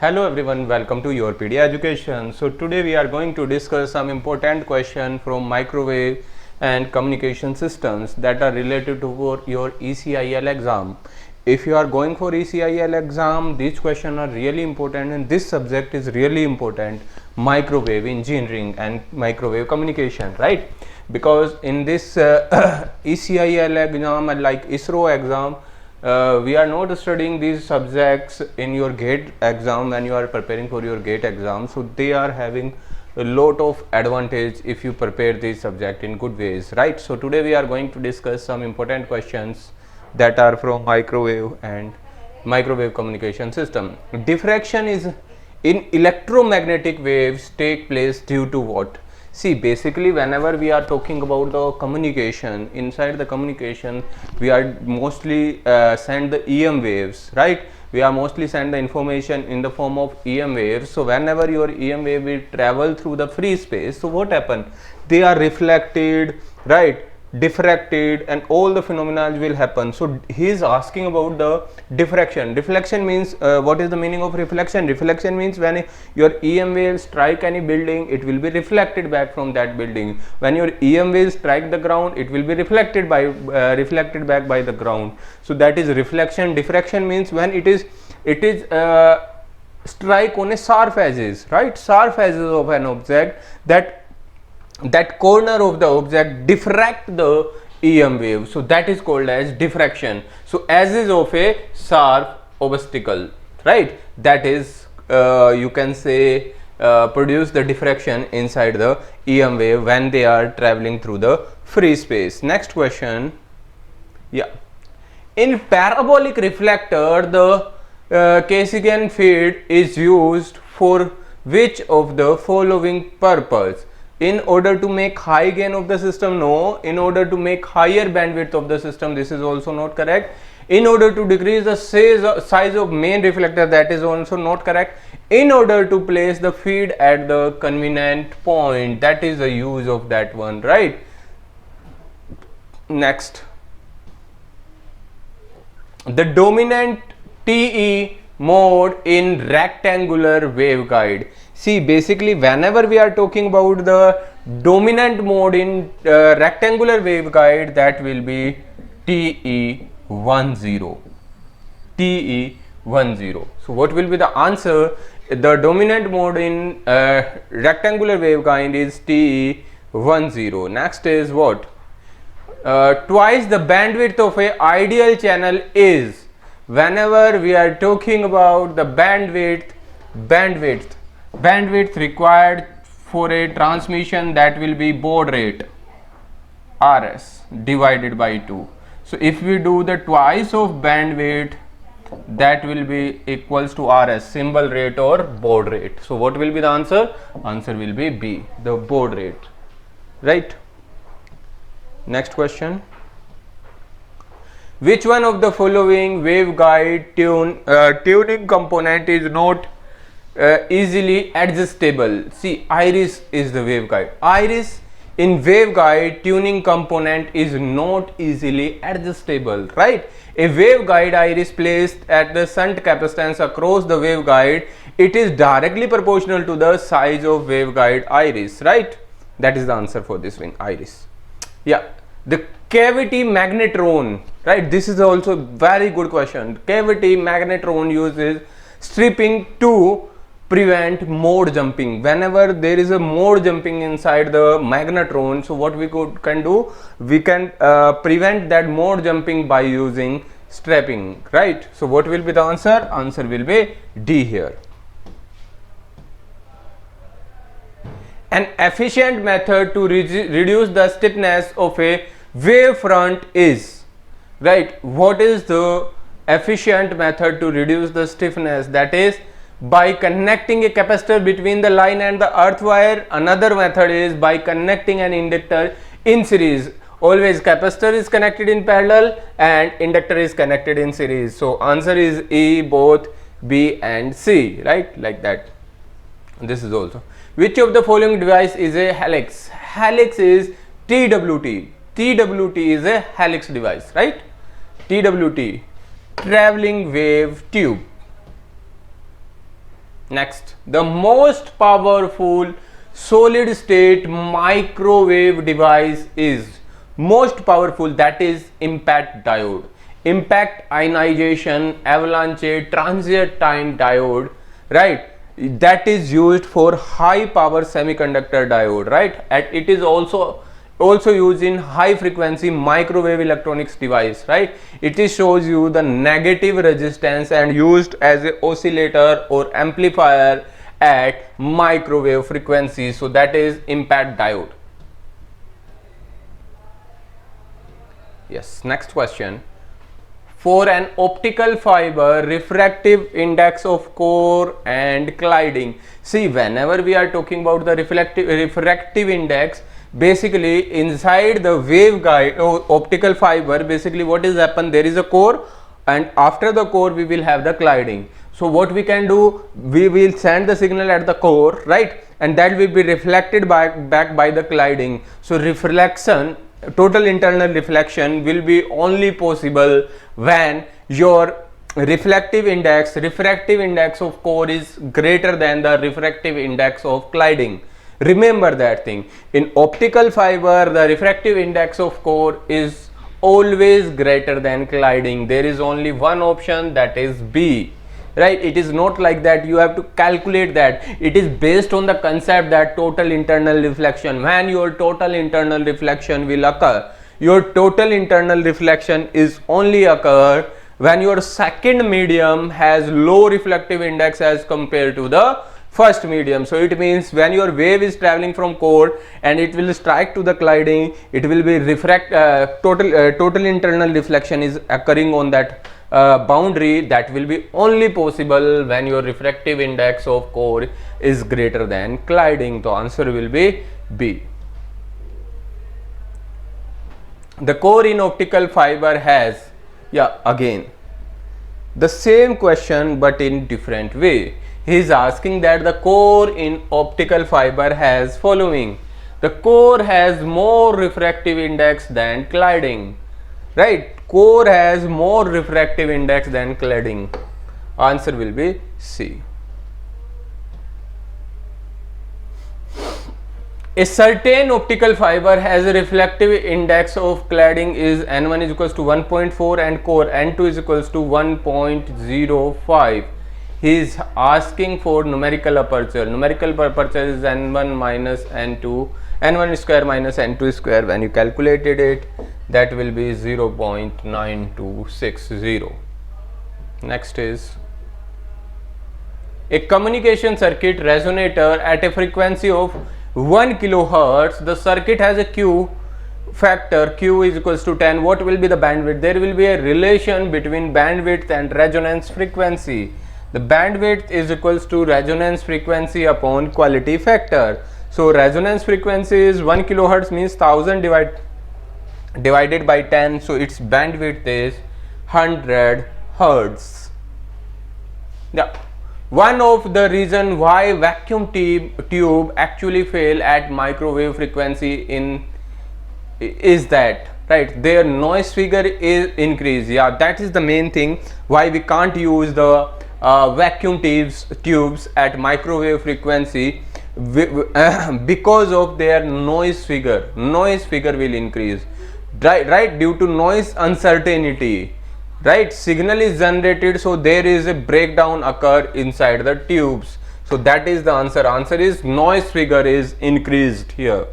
Hello everyone, welcome to Your PD Education. So today we are going to discuss some important question from microwave and communication systems that are related to your ECIL exam. If you are going for ECIL exam, these questions are really important and this subject is really important, microwave engineering and microwave communication, right? Because in this ECIL exam and like ISRO exam, we are not studying these subjects in your GATE exam when you are preparing for your GATE exam. So they are having a lot of advantage if you prepare this subject in good ways, right? So today we are going to discuss some important questions that are from microwave and microwave communication system. Diffraction is in electromagnetic waves take place due to what? See, basically whenever we are talking about the communication, inside the communication we are mostly send the EM waves, right? We are mostly send the information in the form of EM waves. So whenever your EM wave will travel through the free space, so what happen? They are reflected, right? Diffracted, and all the phenomena will happen. So he is asking about the diffraction. Diffraction means what is the meaning of reflection? Reflection means when your EM wave strike any building, it will be reflected back from that building. When your EM wave strike the ground, it will be reflected back by the ground. So that is reflection. Diffraction means when it is strike on a sharp edges, right? Sharp edges of an object, that corner of the object diffract the EM wave, so that is called as diffraction. So edges of a sharp obstacle, right? That is you can say produce the diffraction inside the EM wave when they are traveling through the free space. Next question. Yeah, in parabolic reflector the Cassegrain feed is used for which of the following purpose? In order to make high gain of the system? No. In order to make higher bandwidth of the system? This is also not correct. In order to decrease the size of main reflector? That is also not correct. In order to place the feed at the convenient point? That is the use of that one, right? Next, the dominant TE mode in rectangular waveguide. See, basically whenever we are talking about the dominant mode in rectangular waveguide, that will be TE10. TE10. So what will be the answer? The dominant mode in rectangular waveguide is TE10. Next is what? Twice the bandwidth of a ideal channel is. Whenever we are talking about the bandwidth required for a transmission, that will be baud rate, RS, divided by 2. So if we do the twice of bandwidth, that will be equals to RS, symbol rate or baud rate. So what will be the answer? Answer will be B, the baud rate, right? Next question. Which one of the following waveguide tuning component is not easily adjustable? See, iris is the waveguide. Iris in waveguide tuning component is not easily adjustable, right? A waveguide iris placed at the shunt capacitance across the waveguide, it is directly proportional to the size of waveguide iris, right? That is the answer for this one, iris. Yeah, the cavity magnetron, right? This is also very good question. Cavity magnetron uses stripping to prevent mode jumping. Whenever there is a mode jumping inside the magnetron, so what we can do? We can prevent that mode jumping by using strapping, right? So what will be the answer? Answer will be D here. An efficient method to reduce the stiffness of a wavefront is, right? What is the efficient method to reduce the stiffness? That is by connecting a capacitor between the line and the earth wire. Another method is by connecting an inductor in series. Always capacitor is connected in parallel and inductor is connected in series. So answer is E, both B and C, right? Like that. This is also. Which of the following device is a helix? Helix is TWT. TWT is a helix device, right? TWT, traveling wave tube. Next, the most powerful solid state microwave device is most powerful, that is impact diode. Impact ionization avalanche transient time diode, right? That is used for high power semiconductor diode, right? And it is also used in high frequency microwave electronics device, right? It is shows you the negative resistance and used as a oscillator or amplifier at microwave frequency. So that is impact diode. Yes, next question. For an optical fiber, refractive index of core and Kleiding. See, whenever we are talking about the refractive index, basically inside the waveguide or optical fiber, basically what is happen, there is a core, and after the core we will have the Kleiding. So what we can do, we will send the signal at the core, right, and that will be reflected back by the Kleiding. So reflection, total internal reflection will be only possible when your refractive index of core is greater than the refractive index of Kleiding. Remember that thing. In optical fiber, the refractive index of core is always greater than Kleiding. There is only one option, that is B. Right? It is not like that you have to calculate that. It is based on the concept that total internal reflection. When your total internal reflection will occur, your total internal reflection is only occur when your second medium has low reflective index as compared to the first medium. So it means when your wave is traveling from core and it will strike to the Kleiding, it will be total internal reflection is occurring on that boundary. That will be only possible when your refractive index of core is greater than Kleiding. The answer will be B. The core in optical fiber has, again the same question but in different way. He is asking that the core in optical fiber has following. The core has more refractive index than Kleiding, right? Core has more refractive index than Kleiding. Answer will be C. A certain optical fiber has a reflective index of Kleiding is N1 is equals to 1.4 and core N2 is equals to 1.05. He is asking for numerical aperture. Numerical aperture is N1 minus N2, N1 square minus N2 square. When you calculated it, that will be 0.9260. Next is a communication circuit resonator at a frequency of 1 kilohertz. The circuit has a Q factor, Q is equals to 10. What will be the bandwidth? There will be a relation between bandwidth and resonance frequency. The bandwidth is equals to resonance frequency upon quality factor. So resonance frequency is 1 kilohertz means 1000 divided by 10. So its bandwidth is 100 hertz. Yeah. One of the reason why vacuum tube actually fail at microwave frequency is that, right, their noise figure is increased. Yeah, that is the main thing why we can't use the vacuum tubes at microwave frequency, because of their noise figure. Noise figure will increase, right, due to noise uncertainty. Right, signal is generated, so there is a breakdown occur inside the tubes. So that is the answer. Answer is noise figure is increased here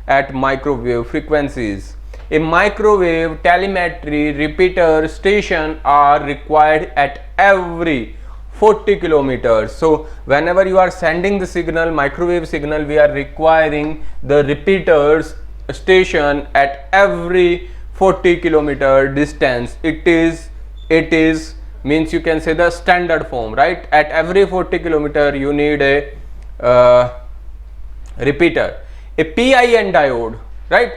at microwave frequencies. A microwave telemetry repeater station are required at every 40 kilometers. So whenever you are sending the signal, microwave signal, we are requiring the repeaters station at every 40 kilometer distance. It is means you can say the standard form, right? At every 40 kilometer you need a repeater. A PIN diode, right?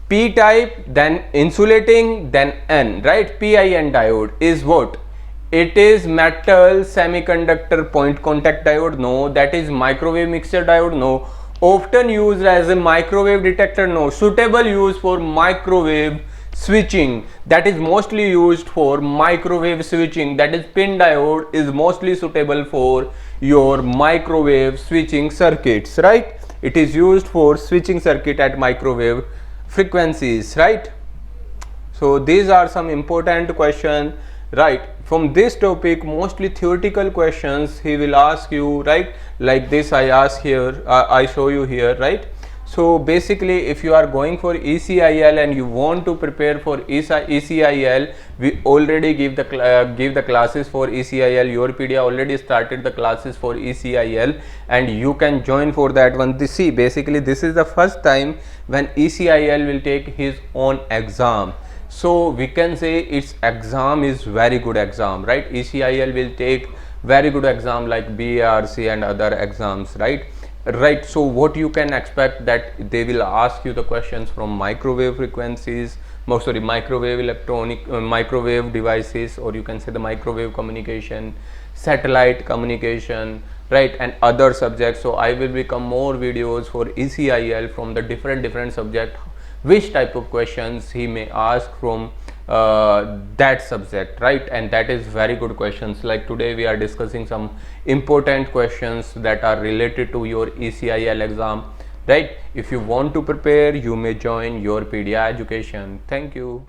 P type, then insulating, then N, right? PIN diode is what? It is metal semiconductor point contact diode. No. That is microwave mixer diode. No. Often used as a microwave detector. No. Suitable use for microwave switching, that is mostly used for microwave switching, that is pin diode is mostly suitable for your microwave switching circuits, right? It is used for switching circuit at microwave frequencies, right? So these are some important questions, right? From this topic, mostly theoretical questions he will ask you, right? Like this I ask here, I show you here, right? So basically, if you are going for ECIL and you want to prepare for ECIL, we already give the classes for ECIL. Yourpedia already started the classes for ECIL, and you can join for that one. See, basically this is the first time when ECIL will take his own exam. So we can say its exam is very good exam, right? ECIL will take very good exam like BARC and other exams, right? Right. So what you can expect that they will ask you the questions from microwave frequencies, microwave electronic, microwave devices, or you can say the microwave communication, satellite communication, right, and other subjects. So I will become more videos for ECIL from the different subject, which type of questions he may ask from that subject, right? And that is very good questions. Like today we are discussing some important questions that are related to your ECIL exam, right? If you want to prepare, you may join Yourpedia Education. Thank you.